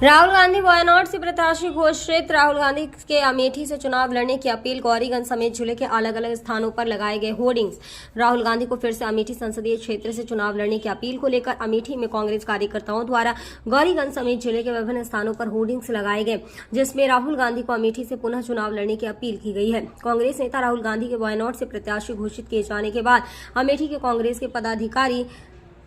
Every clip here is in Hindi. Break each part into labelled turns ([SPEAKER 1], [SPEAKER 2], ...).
[SPEAKER 1] राहुल गांधी वायनाड से प्रत्याशी घोषित। राहुल गांधी के अमेठी से चुनाव लड़ने की अपील। गौरीगंज समेत जिले के अलग अलग स्थानों पर लगाए गए होर्डिंग्स। राहुल गांधी को फिर से अमेठी संसदीय क्षेत्र से चुनाव लड़ने की अपील को लेकर अमेठी में कांग्रेस कार्यकर्ताओं द्वारा गौरीगंज समेत जिले के विभिन्न स्थानों पर होर्डिंग्स लगाए गए, जिसमें राहुल गांधी को अमेठी से पुनः चुनाव लड़ने की अपील की गई है। कांग्रेस नेता राहुल गांधी के वायनाड से प्रत्याशी घोषित किए जाने के बाद अमेठी के कांग्रेस के पदाधिकारी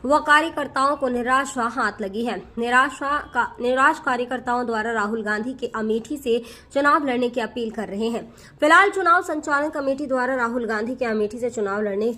[SPEAKER 1] व कार्यकर्ताओं को निराशा हाथ लगी है। निराश कार्यकर्ताओं द्वारा राहुल गांधी के अमेठी से चुनाव लड़ने की अपील कर रहे हैं। फिलहाल चुनाव संचालन कमेटी द्वारा राहुल गांधी के अमेठी से चुनाव लड़ने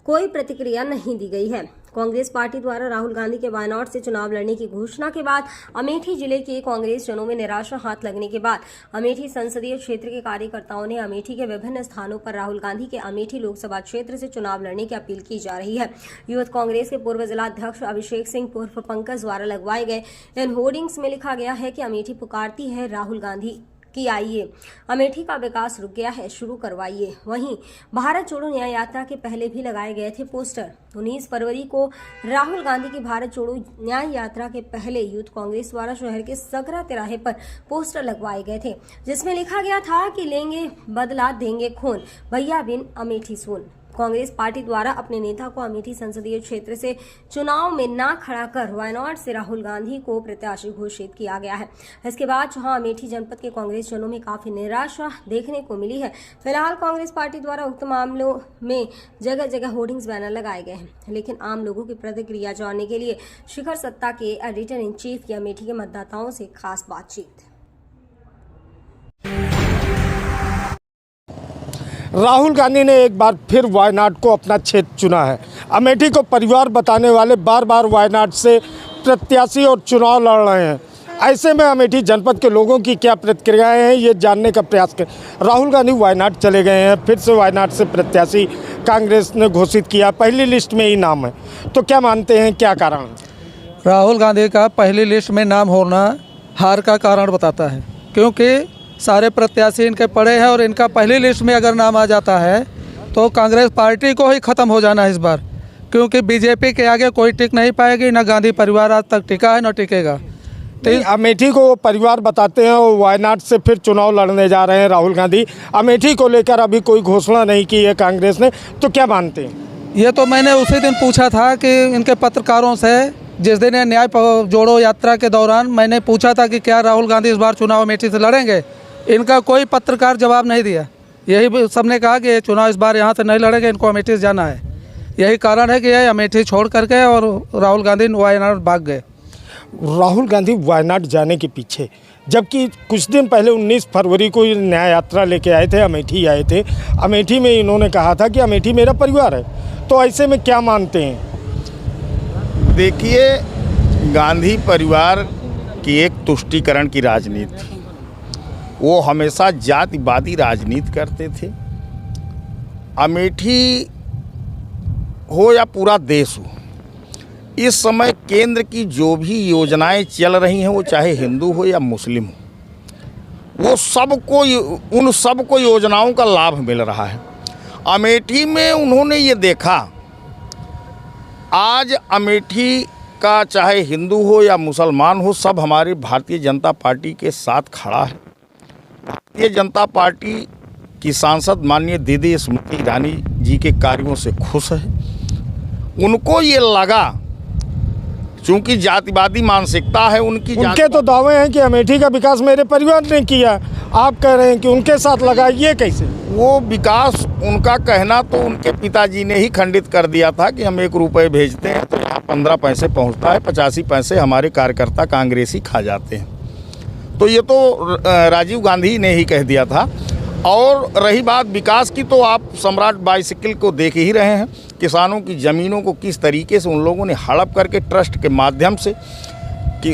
[SPEAKER 1] कोई प्रतिक्रिया नहीं दी गई है। कांग्रेस पार्टी द्वारा राहुल गांधी के वायनाड से चुनाव लड़ने की घोषणा के बाद अमेठी जिले के कांग्रेस जनों में निराशा हाथ लगने के बाद अमेठी संसदीय क्षेत्र के कार्यकर्ताओं ने अमेठी के विभिन्न स्थानों पर राहुल गांधी के अमेठी लोकसभा क्षेत्र से चुनाव लड़ने की अपील की जा रही है। यूथ कांग्रेस के पूर्व जिलाध्यक्ष अभिषेक सिंह उर्फ पंकज द्वारा लगवाए गए इन होर्डिंग्स में लिखा गया है कि अमेठी पुकारती है राहुल गांधी कि आइए, अमेठी का विकास रुक गया है, शुरू करवाइए। वहीं भारत जोड़ो न्याय यात्रा के पहले भी लगाए गए थे पोस्टर। 19 फरवरी को राहुल गांधी की भारत जोड़ो न्याय यात्रा के पहले यूथ कांग्रेस द्वारा शहर के सकरा तिराहे पर पोस्टर लगवाए गए थे, जिसमें लिखा गया था कि लेंगे बदला देंगे खून, भैया बिन अमेठी सोन। कांग्रेस पार्टी द्वारा अपने नेता को अमेठी संसदीय क्षेत्र से चुनाव में न खड़ा कर वायनाड से राहुल गांधी को प्रत्याशी घोषित किया गया है। इसके बाद जहां अमेठी जनपद के कांग्रेस जनों में काफी निराशा देखने को मिली है। फिलहाल कांग्रेस पार्टी द्वारा उक्त मामलों में जगह जगह होर्डिंग्स बैनर लगाए गए हैं, लेकिन आम लोगों की प्रतिक्रिया जानने के लिए शिखर सत्ता के एडिटर इन चीफ की अमेठी के मतदाताओं से खास बातचीत।
[SPEAKER 2] राहुल गांधी ने एक बार फिर वायनाड को अपना क्षेत्र चुना है। अमेठी को परिवार बताने वाले बार बार वायनाड से प्रत्याशी और चुनाव लड़ रहे हैं। ऐसे में अमेठी जनपद के लोगों की क्या प्रतिक्रियाएं हैं, ये जानने का प्रयास करें। राहुल गांधी वायनाड चले गए हैं, फिर से वायनाड से प्रत्याशी कांग्रेस ने घोषित किया, पहली लिस्ट में ही नाम है, तो क्या मानते हैं, क्या कारण?
[SPEAKER 3] राहुल गांधी का पहली लिस्ट में नाम होना हार का कारण बताता है, क्योंकि सारे प्रत्याशी इनके पड़े हैं और इनका पहली लिस्ट में अगर नाम आ जाता है तो कांग्रेस पार्टी को ही ख़त्म हो जाना है इस बार, क्योंकि बीजेपी के आगे कोई टिक नहीं पाएगी। न गांधी परिवार आज तक टिका है न टिकेगा।
[SPEAKER 2] तो अमेठी को वो परिवार बताते हैं और वायनाड से फिर चुनाव लड़ने जा रहे हैं राहुल गांधी। अमेठी को लेकर अभी कोई घोषणा नहीं की है कांग्रेस ने, तो क्या मानते हैं?
[SPEAKER 3] ये तो मैंने उसी दिन पूछा था कि इनके पत्रकारों से, जिस दिन न्याय जोड़ो यात्रा के दौरान मैंने पूछा था कि क्या राहुल गांधी इस बार चुनाव अमेठी से लड़ेंगे। इनका कोई पत्रकार जवाब नहीं दिया। यही सबने कहा कि चुनाव इस बार यहाँ से नहीं लड़ेंगे, इनको अमेठी से जाना है। यही कारण है कि ये अमेठी छोड़ करके और राहुल गांधी वायनाड भाग गए।
[SPEAKER 2] राहुल गांधी वायनाड जाने के पीछे, जबकि कुछ दिन पहले 19 फरवरी को ये न्याय यात्रा लेके आए थे, अमेठी आए थे। अमेठी में इन्होंने कहा था कि अमेठी मेरा परिवार है, तो ऐसे में क्या मानते हैं?
[SPEAKER 4] देखिए, गांधी परिवार की एक तुष्टीकरण की राजनीति थी। वो हमेशा जातिवादी राजनीति करते थे। अमेठी हो या पूरा देश हो, इस समय केंद्र की जो भी योजनाएं चल रही हैं, वो चाहे हिंदू हो या मुस्लिम हो, वो सबको, उन सबको योजनाओं का लाभ मिल रहा है। अमेठी में उन्होंने ये देखा, आज अमेठी का चाहे हिंदू हो या मुसलमान हो, सब हमारी भारतीय जनता पार्टी के साथ खड़ा है। भारतीय जनता पार्टी की सांसद माननीय दीदी स्मृति ईरानी जी के कार्यों से खुश है। उनको ये लगा, चूंकि जातिवादी मानसिकता है उनके
[SPEAKER 2] तो दावे हैं कि अमेठी का विकास मेरे परिवार ने किया, आप कह रहे हैं कि उनके साथ लगा, ये कैसे?
[SPEAKER 4] वो विकास, उनका कहना तो उनके पिताजी ने ही खंडित कर दिया था कि हम 1 रुपये भेजते हैं तो यहाँ 15 पैसे पहुँचता है, 85 पैसे हमारे कार्यकर्ता कांग्रेसी खा जाते हैं। तो ये तो राजीव गांधी ने ही कह दिया था। और रही बात विकास की, तो आप सम्राट बाईसाइकिल को देख ही रहे हैं। किसानों की ज़मीनों को किस तरीके से उन लोगों ने हड़प करके ट्रस्ट के माध्यम से, कि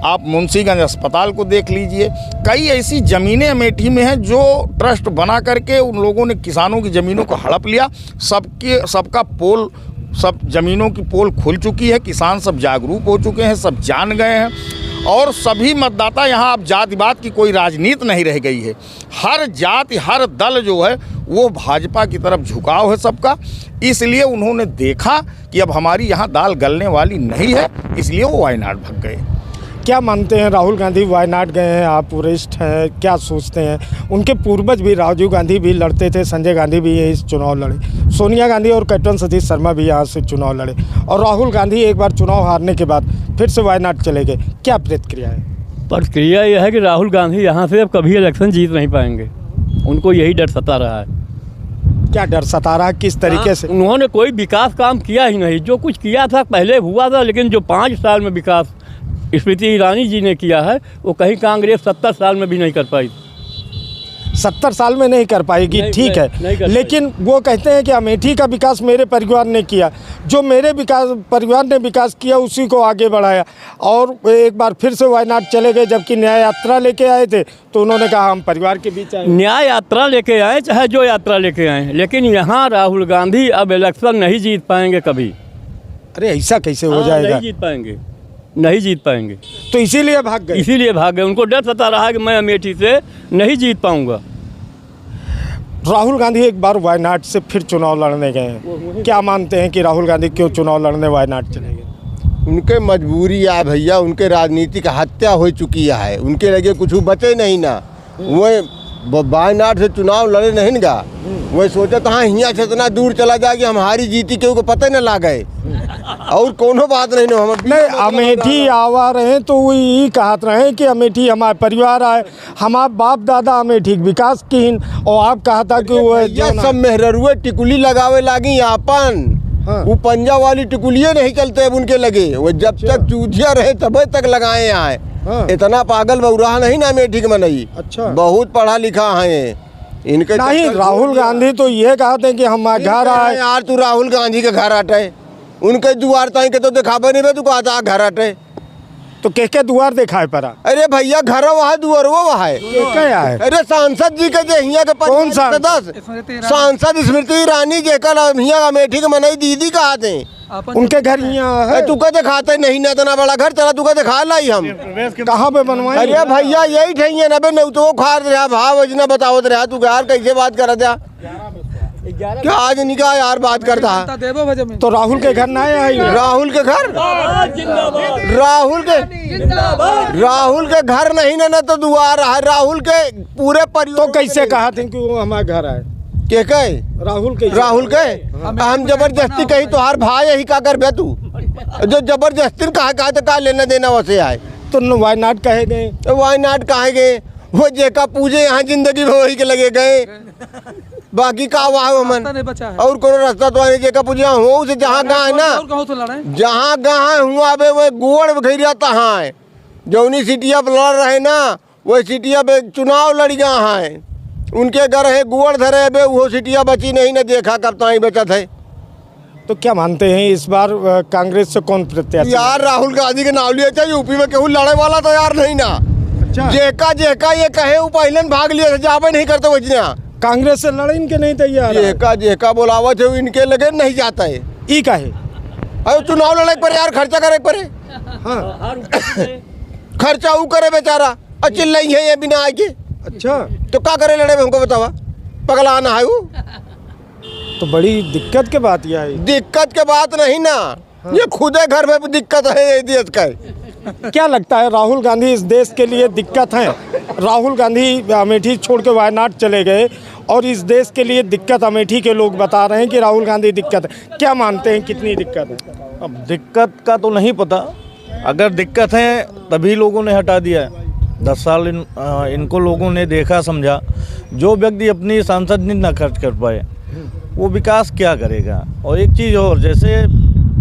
[SPEAKER 4] आप मुंशीगंज अस्पताल को देख लीजिए। कई ऐसी ज़मीनें अमेठी में हैं जो ट्रस्ट बना करके उन लोगों ने किसानों की ज़मीनों को हड़प लिया। सबका पोल, सब ज़मीनों की पोल खुल चुकी है, किसान सब जागरूक हो चुके हैं, सब जान गए हैं। और सभी मतदाता, यहाँ अब जातिवाद की कोई राजनीति नहीं रह गई है। हर जाति, हर दल जो है वो भाजपा की तरफ झुकाव है सबका। इसलिए उन्होंने देखा कि अब हमारी यहाँ दाल गलने वाली नहीं है, इसलिए वो वायनाड भाग गए।
[SPEAKER 2] क्या मानते हैं? राहुल गांधी वायनाड गए हैं, आप वरिष्ठ हैं, क्या सोचते हैं? उनके पूर्वज भी राजीव गांधी भी लड़ते थे, संजय गांधी भी यही चुनाव लड़े, सोनिया गांधी और कैप्टन सतीश शर्मा भी यहाँ से चुनाव लड़े, और राहुल गांधी एक बार चुनाव हारने के बाद फिर से वायनाड चले गए। क्या प्रतिक्रिया है?
[SPEAKER 5] प्रतिक्रिया यह है कि राहुल गांधी यहाँ से अब कभी इलेक्शन जीत नहीं पाएंगे। उनको यही डर सता रहा है।
[SPEAKER 2] क्या डर सता रहा है? किस तरीके से?
[SPEAKER 5] उन्होंने कोई विकास काम किया ही नहीं। जो कुछ किया था पहले हुआ था, लेकिन जो 5 साल में विकास स्मृति ईरानी जी ने किया है वो कहीं कांग्रेस 70 साल में भी नहीं कर पाई।
[SPEAKER 2] 70 साल में नहीं कर पाएगी, ठीक है, लेकिन वो कहते हैं कि अमेठी का विकास मेरे परिवार ने किया, जो मेरे परिवार ने विकास किया उसी को आगे बढ़ाया, और एक बार फिर से वायनाड चले गए, जबकि न्याय यात्रा लेके आए थे तो उन्होंने कहा हम परिवार के बीच आए।
[SPEAKER 5] न्याय यात्रा लेके आए चाहे जो यात्रा लेके आए, लेकिन यहाँ राहुल गांधी अब इलेक्शन नहीं जीत पाएंगे कभी।
[SPEAKER 2] अरे ऐसा कैसे हो जाएगा?
[SPEAKER 5] नहीं जीत पाएंगे, नहीं जीत पाएंगे।
[SPEAKER 2] तो इसीलिए भाग गए?
[SPEAKER 5] इसीलिए भाग गए। उनको डर सता रहा है कि मैं अमेठी से नहीं जीत पाऊंगा।
[SPEAKER 2] राहुल गांधी एक बार वायनाड से फिर चुनाव लड़ने गए हैं, क्या मानते हैं कि राहुल गांधी क्यों चुनाव लड़ने वायनाड चले गए?
[SPEAKER 6] उनके मजबूरी है भैया, उनके राजनीतिक हत्या हो चुकी है, उनके लगे कुछ बचे नहीं ना। वो वायनाड से चुनाव लड़े नहीं गा, वही सोचा था यहाँ से इतना दूर चला जाए कि हमारी जीती के पता न ला गए, और कोनो बात नहीं ना। हम
[SPEAKER 2] नहीं, अमेठी आवा रहे तो वो यही कहत रहे कि अमेठी हमारे परिवार आए, हमारे बाप दादा अमेठी विकास की, और आप कहा था कि वो
[SPEAKER 6] सब मेहरुए टिकुली लगावे लागी अपन।
[SPEAKER 2] हाँ।
[SPEAKER 6] वो पंजा वाली टिकुलिए नहीं चलते अब उनके लगे, वो जब तक चूतिया रहे तब तक लगाए आए।
[SPEAKER 2] हाँ।
[SPEAKER 6] इतना पागल बहुराह नहीं ना अमेठी के मनई।
[SPEAKER 2] अच्छा।
[SPEAKER 6] बहुत पढ़ा लिखा है इनके।
[SPEAKER 2] नहीं, राहुल गांधी तो ये कहते हैं कि हम घर आए।
[SPEAKER 6] यार तू राहुल गांधी के घर हटे, उनके दुआर ताई के तो दिखावे नहीं, तू कहता घर हटे
[SPEAKER 2] तो के दुआर दिखाए पड़ा?
[SPEAKER 6] अरे भैया घर वहाँ दुआर वो वहाँ है।
[SPEAKER 2] क्या है?
[SPEAKER 6] अरे सांसद जी के जो हिया के
[SPEAKER 2] कौन सा?
[SPEAKER 6] सांसद स्मृति ईरानी जे कल हिया अमेठी के मनई दीदी कहा थे,
[SPEAKER 2] उनके घर यहाँ है।
[SPEAKER 6] तू कहते खाते नहीं ना, इतना बड़ा घर चला, तू कहते खा लाई हम
[SPEAKER 2] कहाँ पे बनवाए?
[SPEAKER 6] अरे भैया यही ठहिए ना, नहीं तो वो खा रहा भाव वजना बतावत रहा, तू यार कैसे बात कर रहा? क्या आज निका यार बात करता है?
[SPEAKER 2] तो राहुल के घर ना आए?
[SPEAKER 6] राहुल के घर, राहुल के घर नहीं ना तो दुआर है राहुल के पूरे परिवार।
[SPEAKER 2] तो कैसे कहा थे कि वो हमारे घर आए?
[SPEAKER 6] के कहे
[SPEAKER 2] राहुल के
[SPEAKER 6] हम जबरदस्ती कही तो हर भाई यही का कर बे तू, जो जबरदस्ती कहा तो का लेना देना वैसे आए।
[SPEAKER 2] तो वायनाड कहे गए?
[SPEAKER 6] वायनाड कहे गए, वो जेका पूजे यहाँ जिंदगी में वही के लगे गए, बाकी का वहाँ मन और कोनो रास्ता तो नहीं। जेका पूजे हो से जहाँ गाँव है ना, जहाँ गाँव हुआ अबे वो गोड़ घेरिया तहाँ है, जौनी सिटिया पे लड़ रहे ना वही सिटिया पे चुनाव लड़ गया है, उनके घर है गुड़ धरे बे, वो सिटिया बची नहीं न देखा कब तक बचत है।
[SPEAKER 2] तो क्या मानते हैं इस बार कांग्रेस से कौन प्रत्याशी?
[SPEAKER 6] यार राहुल गांधी के नाम लिया चाहिए, यूपी में केहू लड़े वाला तो यार नहीं ना।
[SPEAKER 2] अच्छा।
[SPEAKER 6] जेका ये कहे वो पहले भाग लिया जावे नहीं करते वजना,
[SPEAKER 2] कांग्रेस से लड़े इनके नहीं तैयार।
[SPEAKER 6] जेका बोलावा थे इनके लगे नहीं जाता है।
[SPEAKER 2] ई का है?
[SPEAKER 6] अरे चुनाव लड़े पर यार खर्चा करे पड़े।
[SPEAKER 2] हाँ।
[SPEAKER 6] खर्चा वो करे बेचारा, और चिल्लाई है ये बिना आके।
[SPEAKER 2] अच्छा,
[SPEAKER 6] तो क्या करे लड़े में हमको बतावा, पगला ना है वो।
[SPEAKER 2] तो बड़ी दिक्कत के बात यह है।
[SPEAKER 6] दिक्कत के बात नहीं ना। हाँ। ये खुदे घर में दिक्कत है ये देश का।
[SPEAKER 2] क्या लगता है राहुल गांधी इस देश के लिए दिक्कत है? राहुल गांधी अमेठी छोड़ के वायनाड चले गए और इस देश के लिए दिक्कत अमेठी के लोग बता रहे हैं कि राहुल गांधी दिक्कत है। क्या मानते हैं कितनी दिक्कत है?
[SPEAKER 4] अब दिक्कत का तो नहीं पता, अगर दिक्कत है तभी लोगों ने हटा दिया है। 10 साल इनको लोगों ने देखा समझा। जो व्यक्ति अपनी सांसद निधि न खर्च कर पाए वो विकास क्या करेगा? और एक चीज़ और, जैसे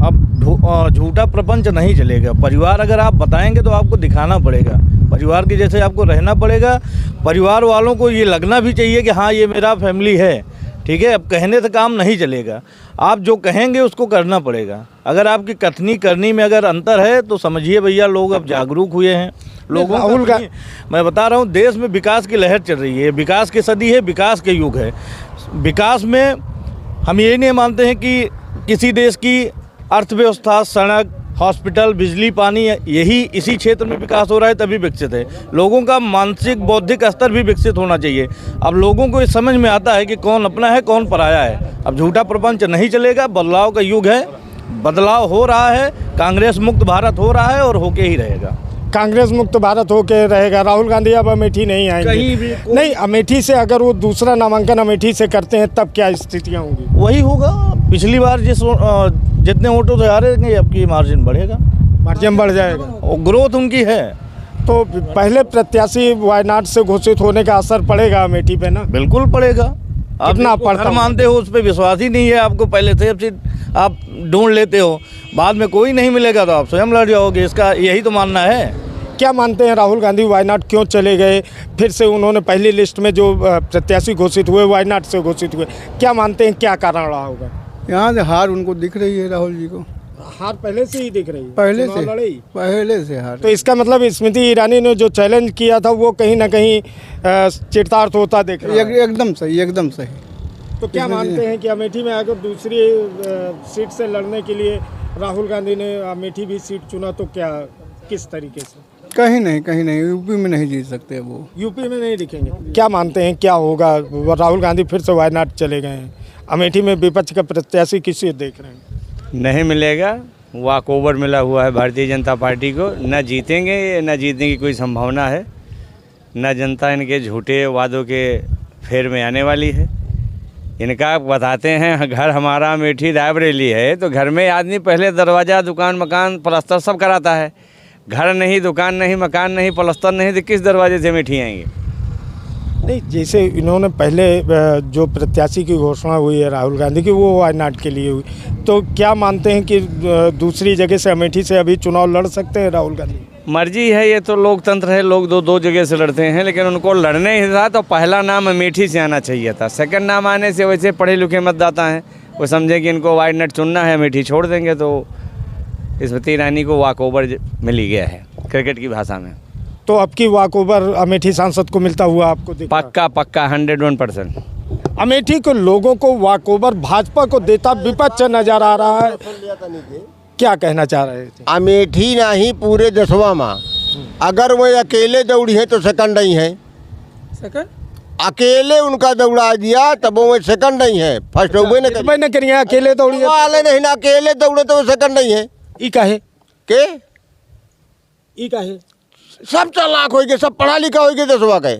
[SPEAKER 4] अब झूठा प्रपंच नहीं चलेगा। परिवार अगर आप बताएंगे तो आपको दिखाना पड़ेगा, परिवार के जैसे आपको रहना पड़ेगा। परिवार वालों को ये लगना भी चाहिए कि हाँ ये मेरा फैमिली है, ठीक है। अब कहने से काम नहीं चलेगा, आप जो कहेंगे उसको करना पड़ेगा। अगर आपकी कथनी करनी में अगर अंतर है तो समझिए भैया लोग अब जागरूक हुए हैं। लोगों
[SPEAKER 2] राहुल
[SPEAKER 4] का मैं बता रहा हूँ, देश में विकास की लहर चल रही है, विकास की सदी है, विकास के युग है। विकास में हम ये नहीं मानते हैं कि किसी देश की अर्थव्यवस्था, सड़क, हॉस्पिटल, बिजली, पानी, यही इसी क्षेत्र में विकास हो रहा है तभी विकसित है। लोगों का मानसिक बौद्धिक स्तर भी विकसित होना चाहिए। अब लोगों को ये समझ में आता है कि कौन अपना है कौन पराया है। अब झूठा प्रपंच नहीं चलेगा, बदलाव का युग है, बदलाव हो रहा है, कांग्रेस मुक्त भारत हो रहा है और होके ही रहेगा।
[SPEAKER 2] कांग्रेस मुक्त भारत होके रहेगा, राहुल गांधी अब अमेठी नहीं
[SPEAKER 7] कहीं
[SPEAKER 2] आएंगे।
[SPEAKER 7] भी
[SPEAKER 2] नहीं, अमेठी से अगर वो दूसरा नामांकन अमेठी से करते हैं तब क्या स्थितियाँ होंगी?
[SPEAKER 7] वही होगा, पिछली बार जितने वोटों से हारेंगे अब की मार्जिन बढ़ेगा,
[SPEAKER 2] मार्जिन बढ़ जाएगा।
[SPEAKER 7] और ग्रोथ उनकी है।
[SPEAKER 2] तो पहले प्रत्याशी वायनाड से घोषित होने का असर पड़ेगा अमेठी पे ना?
[SPEAKER 7] बिल्कुल पड़ेगा। आप
[SPEAKER 2] कितना
[SPEAKER 7] जिसको
[SPEAKER 2] पड़ता
[SPEAKER 7] घर
[SPEAKER 2] होगा?
[SPEAKER 7] मानते हो उस पर विश्वास ही नहीं है आपको, पहले से अब से आप ढूंढ लेते हो, बाद में कोई नहीं मिलेगा तो आप स्वयं लड़ जाओगे, इसका यही तो मानना है।
[SPEAKER 2] क्या मानते हैं राहुल गांधी वायनाड क्यों चले गए? फिर से उन्होंने पहली लिस्ट में जो प्रत्याशी घोषित हुए वायनाड से घोषित हुए, क्या मानते हैं क्या कारण रहा होगा?
[SPEAKER 8] यहाँ से हार उनको दिख रही है राहुल जी को,
[SPEAKER 2] हार पहले से ही दिख रही है,
[SPEAKER 8] पहले
[SPEAKER 2] चुनाव
[SPEAKER 8] से
[SPEAKER 2] लड़े ही।
[SPEAKER 8] पहले से हार।
[SPEAKER 2] तो इसका मतलब स्मृति ईरानी ने जो चैलेंज किया था वो कहीं ना कहीं चितार्थ होता दिख रहा है।
[SPEAKER 8] एकदम सही, एकदम सही।
[SPEAKER 2] तो क्या मानते हैं कि अमेठी में अगर दूसरी सीट से लड़ने के लिए राहुल गांधी ने अमेठी भी सीट चुना तो क्या, किस तरीके से?
[SPEAKER 8] कहीं नहीं, यूपी में नहीं जीत सकते वो,
[SPEAKER 2] यूपी में नहीं दिखेंगे। क्या मानते हैं क्या होगा? राहुल गांधी फिर से वायनाड चले गए हैं, अमेठी में विपक्ष का प्रत्याशी किसे देख रहे हैं?
[SPEAKER 9] नहीं मिलेगा, वॉक ओवर मिला हुआ है भारतीय जनता पार्टी को, न जीतेंगे न जीतने की कोई संभावना है, न जनता इनके झूठे वादों के फेर में आने वाली है। इनका बताते हैं घर हमारा अमेठी रायबरेली है, तो घर में आदमी पहले दरवाज़ा दुकान मकान पलस्तर सब कराता है, घर नहीं दुकान नहीं मकान नहीं पलस्तर नहीं तो किस दरवाजे से अमेठी आएंगे?
[SPEAKER 2] नहीं, जैसे इन्होंने पहले जो प्रत्याशी की घोषणा हुई है राहुल गांधी की वो वायनाड के लिए हुई, तो क्या मानते हैं कि दूसरी जगह से अमेठी से अभी चुनाव लड़ सकते हैं राहुल गांधी?
[SPEAKER 9] मर्जी है, ये तो लोकतंत्र है, लोग दो जगह से लड़ते हैं, लेकिन उनको लड़ने ही था तो पहला नाम अमेठी से आना चाहिए था। सेकंड नाम आने से वैसे पढ़े लिखे मतदाता हैं, वो समझे कि इनको वायनाड चुनना है, अमेठी छोड़ देंगे, तो स्मृति ईरानी को वॉक ओवर मिल ही गया है क्रिकेट की भाषा में।
[SPEAKER 2] तो अब की वॉक ओवर अमेठी सांसद को मिलता हुआ आपको दिख रहा है?
[SPEAKER 9] पक्का 101%।
[SPEAKER 2] अमेठी के लोगों को वॉक ओवर भाजपा को देता विपक्ष नजर आ रहा है, क्या कहना चाह रहे थे?
[SPEAKER 6] अमेठी नहीं पूरे दसवा माँ, अगर वो अकेले दौड़ी है तो सेकंड ही है।
[SPEAKER 3] सेकंड
[SPEAKER 6] अकेले उनका दौड़ा दिया तब वो सेकंड नहीं है, फर्स्ट हुए
[SPEAKER 2] न करिए अकेले दौड़िए
[SPEAKER 6] वाले नहीं ना, अकेले दौड़े तो वो सेकंड नहीं है।
[SPEAKER 2] ई काहे?
[SPEAKER 6] के
[SPEAKER 2] ई काहे?
[SPEAKER 6] सब चालाक हो गए, सब पढ़ा लिखा हो गए दसवा के,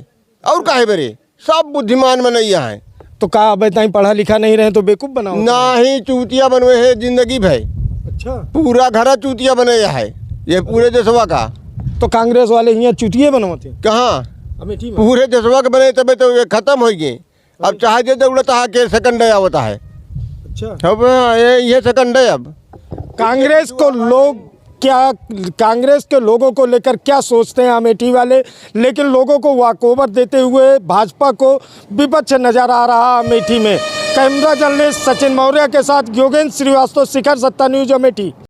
[SPEAKER 6] और काहे बेरे सब बुद्धिमान बनैया है।
[SPEAKER 2] तो का अब इतना ही पढ़ा लिखा नहीं रहे तो बेवकूफ बनाओ?
[SPEAKER 6] ना ही चूतिया बनवे है जिंदगी भाई,
[SPEAKER 2] अच्छा,
[SPEAKER 6] पूरा घर चूतिया बनाया है ये पूरे दसवा का।
[SPEAKER 2] तो कांग्रेस वाले यहाँ चुतिये बनवाते हैं
[SPEAKER 6] कहाँ
[SPEAKER 2] अमेठी में?
[SPEAKER 6] पूरे दसवा के बने तबे तो ये खत्म हो गए। अब चाहे जो दौड़ता है के सेकंड आवता है,
[SPEAKER 2] अच्छा,
[SPEAKER 6] अब ये सेकंड है। अब
[SPEAKER 2] कांग्रेस को लोग क्या, कांग्रेस के लोगों को लेकर क्या सोचते हैं अमेठी वाले? लेकिन लोगों को वॉकओवर देते हुए भाजपा को विपक्ष नजर आ रहा अमेठी में। कैमरा जर्नलिस्ट सचिन मौर्य के साथ योगेंद्र श्रीवास्तव, शिखर सत्ता न्यूज अमेठी।